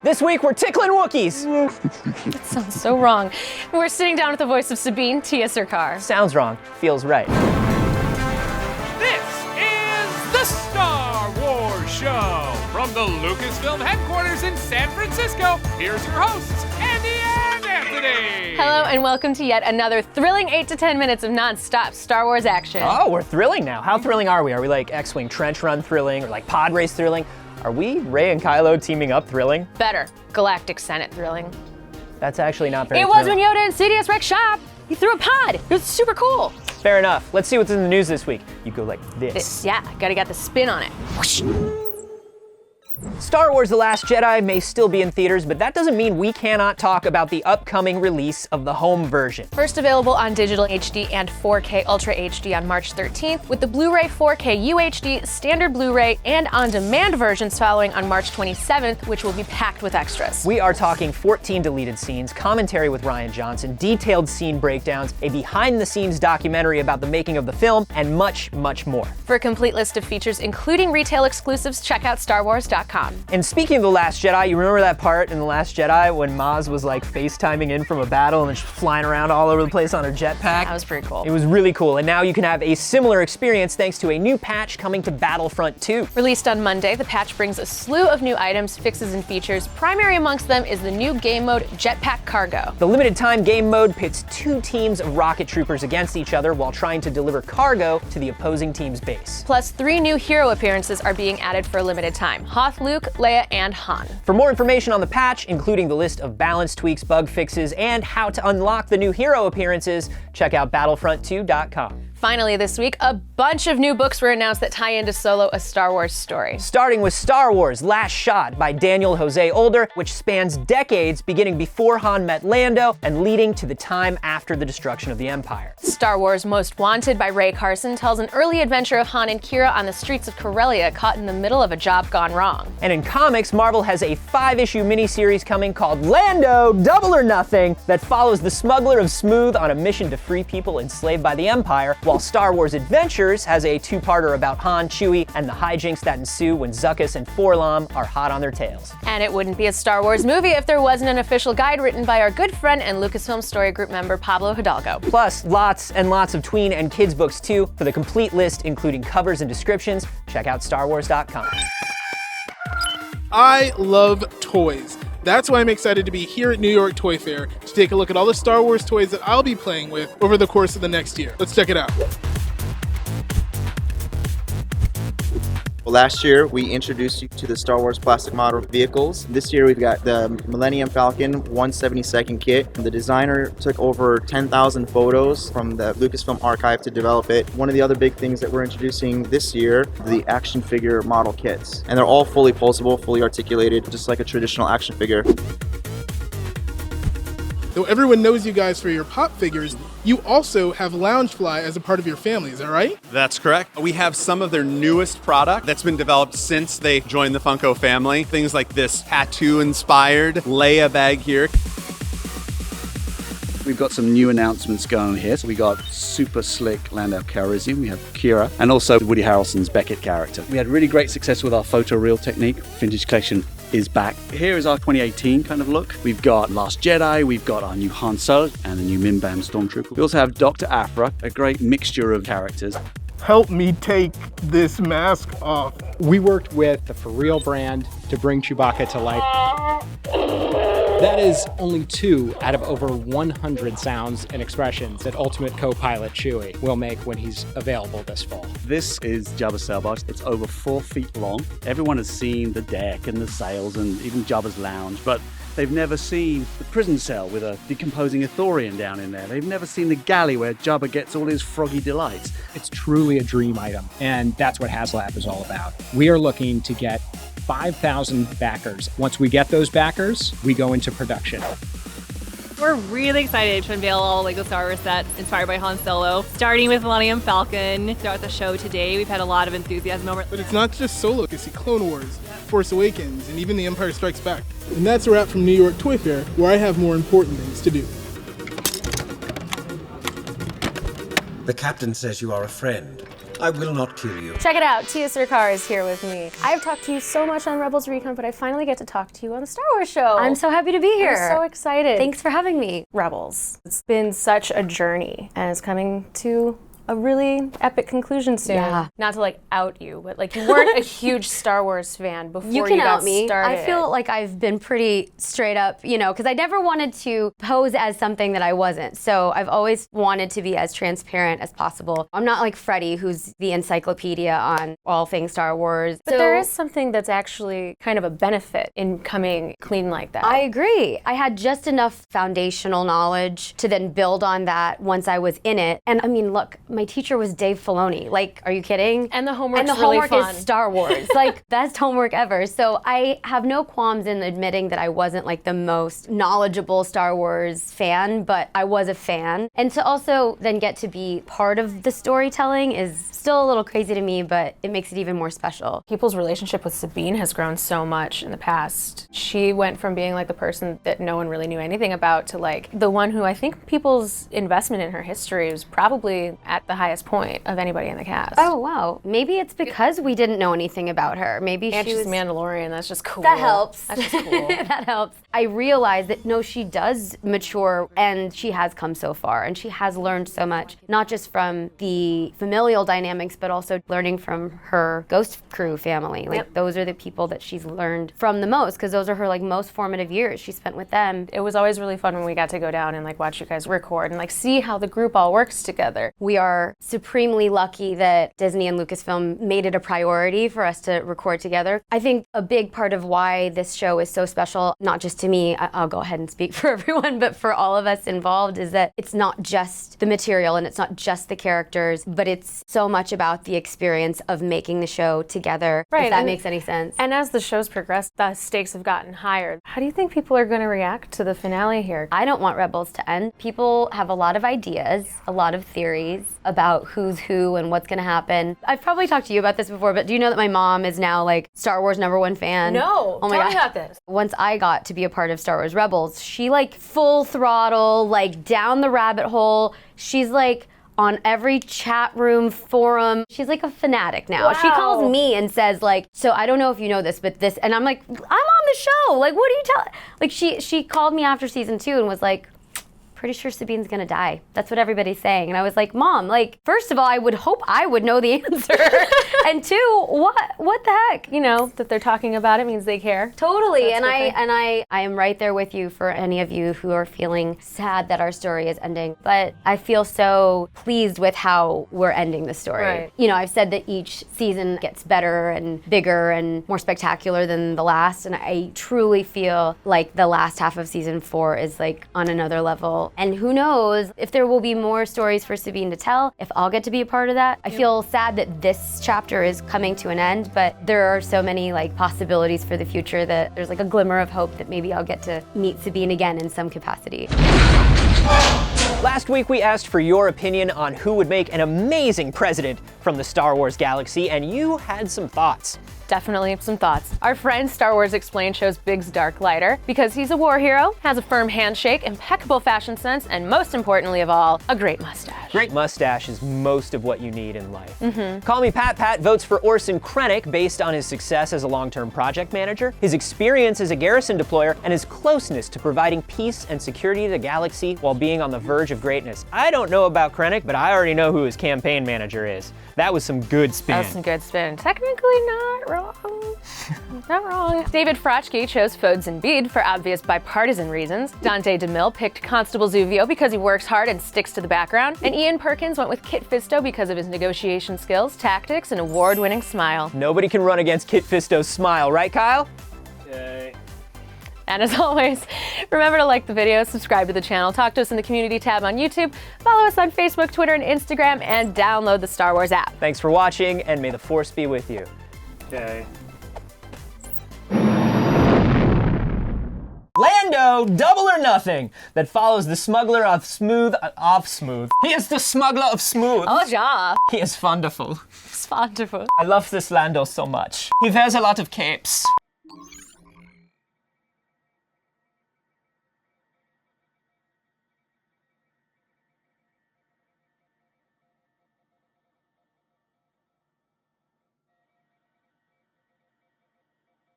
This week, we're tickling Wookiees. That sounds so wrong. We're sitting down with the voice of Sabine, Tiya Sircar. Sounds wrong. Feels right. This is the Star Wars Show. From the Lucasfilm headquarters in San Francisco, here's your hosts, Andy and Anthony. Hello and welcome to yet another thrilling 8 to 10 minutes of non-stop Star Wars action. Oh, we're thrilling now. How thrilling are we? Are we like X-Wing trench run thrilling or like pod race thrilling? Are we, Rey and Kylo, teaming up thrilling? Better, Galactic Senate thrilling. That's actually not very It thrilling. was when Yoda and Sidious wrecked shop. He threw a pod. It was super cool. Fair enough. Let's see what's in the news this week. You go like this. Yeah, gotta get the spin on it. Whoosh. Star Wars The Last Jedi may still be in theaters, but that doesn't mean we cannot talk about the upcoming release of the home version. First available on digital HD and 4K Ultra HD on March 13th, with the Blu-ray 4K UHD, standard Blu-ray, and on-demand versions following on March 27th, which will be packed with extras. We are talking 14 deleted scenes, commentary with Rian Johnson, detailed scene breakdowns, a behind-the-scenes documentary about the making of the film, and much, much more. For a complete list of features, including retail exclusives, check out StarWars.com. And speaking of The Last Jedi, you remember that part in The Last Jedi when Maz was like FaceTiming in from a battle and then she's flying around all over the place on her jetpack? That was pretty cool. It was really cool, and now you can have a similar experience thanks to a new patch coming to Battlefront 2. Released on Monday, the patch brings a slew of new items, fixes, and features. Primary amongst them is the new game mode, Jetpack Cargo. The limited time game mode pits two teams of rocket troopers against each other while trying to deliver cargo to the opposing team's base. Plus, 3 new hero appearances are being added for a limited time: Hoth, Luke, Leia, and Han. For more information on the patch, including the list of balance tweaks, bug fixes, and how to unlock the new hero appearances, check out battlefront2.com. Finally this week, a bunch of new books were announced that tie into Solo, a Star Wars story. Starting with Star Wars Last Shot by Daniel Jose Older, which spans decades beginning before Han met Lando and leading to the time after the destruction of the Empire. Star Wars Most Wanted by Ray Carson tells an early adventure of Han and Kira on the streets of Corellia, caught in the middle of a job gone wrong. And in comics, Marvel has a 5-issue miniseries coming called Lando Double or Nothing that follows the smuggler of Smooth on a mission to free people enslaved by the Empire, while Star Wars Adventures has a 2-parter about Han, Chewie, and the hijinks that ensue when Zuckuss and Forlom are hot on their tails. And it wouldn't be a Star Wars movie if there wasn't an official guide written by our good friend and Lucasfilm Story Group member Pablo Hidalgo. Plus, lots and lots of tween and kids books too. For the complete list, including covers and descriptions, check out StarWars.com. I love toys. That's why I'm excited to be here at New York Toy Fair to take a look at all the Star Wars toys that I'll be playing with over the course of the next year. Let's check it out. Well, last year we introduced you to the Star Wars plastic model vehicles. This year we've got the Millennium Falcon 172nd kit. The designer took over 10,000 photos from the Lucasfilm archive to develop it. One of the other big things that we're introducing this year, the action figure model kits. And they're all fully pulsable, fully articulated, just like a traditional action figure. Though everyone knows you guys for your pop figures, you also have Loungefly as a part of your family, is that right? That's correct. We have some of their newest product that's been developed since they joined the Funko family. Things like this tattoo-inspired Leia bag here. We've got some new announcements going on here. So we got super slick Lando Calrissian, we have Kira, and also Woody Harrelson's Beckett character. We had really great success with our photoreal technique. Vintage Collection is back. Here is our 2018 kind of look. We've got Last Jedi, we've got our new Han Solo, and the new Minbam Stormtrooper. We also have Dr. Aphra, a great mixture of characters. Help me take this mask off. We worked with the For Real brand to bring Chewbacca to life. That is only 2 out of over 100 sounds and expressions that Ultimate Co-Pilot Chewie will make when he's available this fall. This is Jabba's sailboat. It's over 4 feet long. Everyone has seen the deck and the sails and even Jabba's lounge, but they've never seen the prison cell with a decomposing Ithorian down in there. They've never seen the galley where Jabba gets all his froggy delights. It's truly a dream item, and that's what HasLab is all about. We are looking to get 5,000 backers. Once we get those backers, we go into production. We're really excited to unveil all LEGO Star Wars sets inspired by Han Solo, starting with Millennium Falcon. Throughout the show today, we've had a lot of enthusiasm over it. But it's not just Solo. You see Clone Wars, Force Awakens, and even The Empire Strikes Back. And that's a wrap from New York Toy Fair, where I have more important things to do. The captain says you are a friend. I will not kill you. Check it out, Tiya Sircar is here with me. I've talked to you so much on Rebels Recon, but I finally get to talk to you on the Star Wars show. I'm so happy to be here. I'm so excited. Thanks for having me. Rebels. It's been such a journey, and it's coming to a really epic conclusion soon. Yeah. Not to like out you, but like you weren't a huge Star Wars fan before you can got out me. started. I feel like I've been pretty straight up, you know, because I never wanted to pose as something that I wasn't. So I've always wanted to be as transparent as possible. I'm not like Freddie, who's the encyclopedia on all things Star Wars. But there is something that's actually kind of a benefit in coming clean like that. I agree. I had just enough foundational knowledge to then build on that once I was in it. And I mean, look, my teacher was Dave Filoni. Like, are you kidding? And the homework's And the really homework fun. is Star Wars. Like, best homework ever. So I have no qualms in admitting that I wasn't like the most knowledgeable Star Wars fan, but I was a fan. And to also then get to be part of the storytelling is still a little crazy to me, but it makes it even more special. People's relationship with Sabine has grown so much in the past. She went from being like the person that no one really knew anything about to like the one who I think people's investment in her history is probably at the highest point of anybody in the cast. Oh, wow. Maybe it's because we didn't know anything about her. Maybe And she she's was... Mandalorian, that's just cool. That helps. That's just cool. That helps. I realized that no, she does mature and she has come so far and she has learned so much, not just from the familial dynamics, but also learning from her Ghost Crew family. Like those are the people that she's learned from the most because those are her like most formative years she spent with them. It was always really fun when we got to go down and like watch you guys record and like see how the group all works together. We are supremely lucky that Disney and Lucasfilm made it a priority for us to record together. I think a big part of why this show is so special, not just to me, I'll go ahead and speak for everyone, but for all of us involved, is that it's not just the material and it's not just the characters, but it's so much about the experience of making the show together, if that makes any sense. And as the show's progressed, the stakes have gotten higher. How do you think people are going to react to the finale here? I don't want Rebels to end. People have a lot of ideas, a lot of theories about who's who and what's going to happen. I've probably talked to you about this before, but do you know that my mom is now like Star Wars #1 fan? No. Oh my Tell God. me about this. Once I got to be a part of Star Wars Rebels, she like full throttle, like down the rabbit hole. She's like on every chat room, forum. She's like a fanatic now. Wow. She calls me and says like, so I don't know if you know this, but this, and I'm like, I'm on the show. Like, what are you telling? Like she called me after season 2 and was like, pretty sure Sabine's gonna die. That's what everybody's saying. And I was like, Mom, like, first of all, I would hope I would know the answer. And 2, what the heck? You know, that they're talking about it means they care. Totally. That's I am right there with you for any of you who are feeling sad that our story is ending. But I feel so pleased with how we're ending the story. Right. You know, I've said that each season gets better and bigger and more spectacular than the last. And I truly feel like the last half of season 4 is like on another level. And who knows if there will be more stories for Sabine to tell, if I'll get to be a part of that. I feel sad that this chapter is coming to an end, but there are so many like possibilities for the future that there's like a glimmer of hope that maybe I'll get to meet Sabine again in some capacity. Last week we asked for your opinion on who would make an amazing president from the Star Wars galaxy, and you had some thoughts. Definitely some thoughts. Our friend Star Wars Explained chose Biggs Darklighter because he's a war hero, has a firm handshake, impeccable fashion sense, and most importantly of all, a great mustache. Great mustache is most of what you need in life. Call Me Pat votes for Orson Krennic based on his success as a long-term project manager, his experience as a garrison deployer, and his closeness to providing peace and security to the galaxy while being on the verge of greatness. I don't know about Krennic, but I already know who his campaign manager is. That was some good spin. That was some good spin. Technically not wrong. Not wrong. David Frotchke chose Fodes and Bede for obvious bipartisan reasons. Dante DeMille picked Constable Zuvio because he works hard and sticks to the background. And Ian Perkins went with Kit Fisto because of his negotiation skills, tactics, and award-winning smile. Nobody can run against Kit Fisto's smile, right, Kyle? Yay. And as always, remember to like the video, subscribe to the channel, talk to us in the community tab on YouTube, follow us on Facebook, Twitter, and Instagram, and download the Star Wars app. Thanks for watching, and may the Force be with you. Yay. Lando, Double or Nothing, that follows the smuggler of Smooth. He is the smuggler of Smooth. Oh, ja. He is wonderful. It's wonderful. I love this Lando so much. He wears a lot of capes.